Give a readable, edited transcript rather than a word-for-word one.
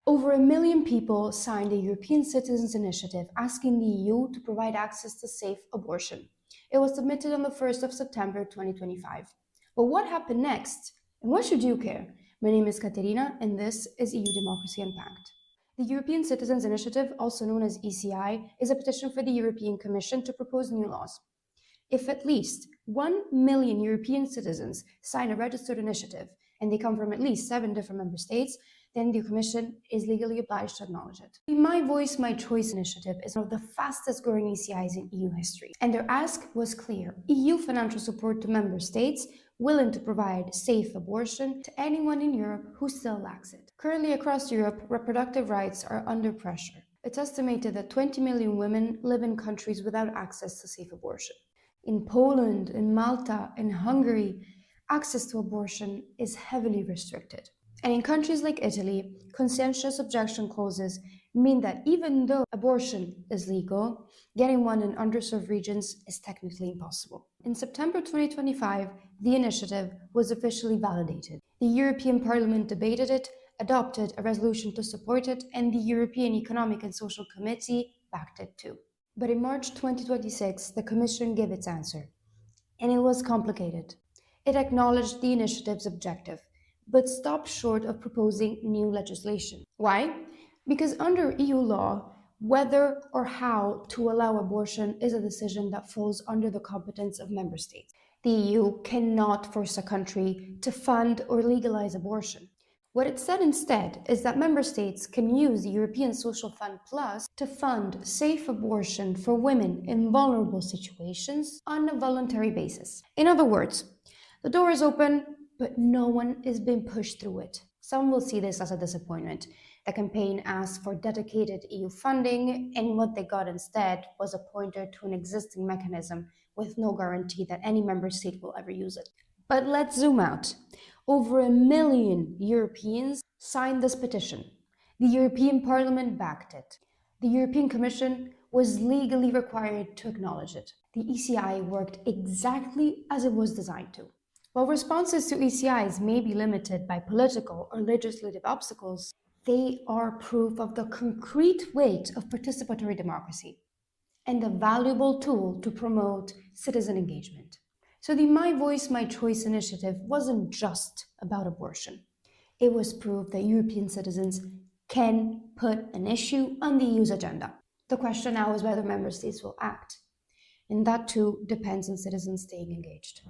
Over 1 million people signed a European Citizens Initiative asking the EU to provide access to safe abortion. It was submitted on the 1st of September 2025. But what happened next? And what should you care? My name is Caterina, and this is EU Democracy Unpacked. The European Citizens Initiative, also known as ECI, is a petition for the European Commission to propose new laws. If at least 1 million European citizens sign a registered initiative, and they come from at least 7 different member states, then the Commission is legally obliged to acknowledge it. The My Voice, My Choice initiative is one of the fastest growing ECIs in EU history, and their ask was clear: EU financial support to member states willing to provide safe abortion to anyone in Europe who still lacks it. Currently across Europe, reproductive rights are under pressure. It's estimated that 20 million women live in countries without access to safe abortion. In Poland, in Malta, in Hungary, access to abortion is heavily restricted. And in countries like Italy, conscientious objection clauses mean that even though abortion is legal, getting one in underserved regions is technically impossible. In September 2025, the initiative was officially validated. The European Parliament debated it, adopted a resolution to support it, and the European Economic and Social Committee backed it too. But in March 2026, the Commission gave its answer, and it was complicated. It acknowledged the initiative's objective, but stopped short of proposing new legislation. Why? Because under EU law, whether or how to allow abortion is a decision that falls under the competence of member states. The EU cannot force a country to fund or legalize abortion. What it said instead is that member states can use the European Social Fund Plus to fund safe abortion for women in vulnerable situations on a voluntary basis. In other words, the door is open, but no one is being pushed through it. Some will see this as a disappointment. The campaign asked for dedicated EU funding, and what they got instead was a pointer to an existing mechanism with no guarantee that any member state will ever use it. But let's zoom out. Over 1 million Europeans signed this petition. The European Parliament backed it. The European Commission was legally required to acknowledge it. The ECI worked exactly as it was designed to. While responses to ECIs may be limited by political or legislative obstacles, they are proof of the concrete weight of participatory democracy and a valuable tool to promote citizen engagement. So the My Voice, My Choice initiative wasn't just about abortion. It was proof that European citizens can put an issue on the EU's agenda. The question now is whether member states will act, and that too depends on citizens staying engaged.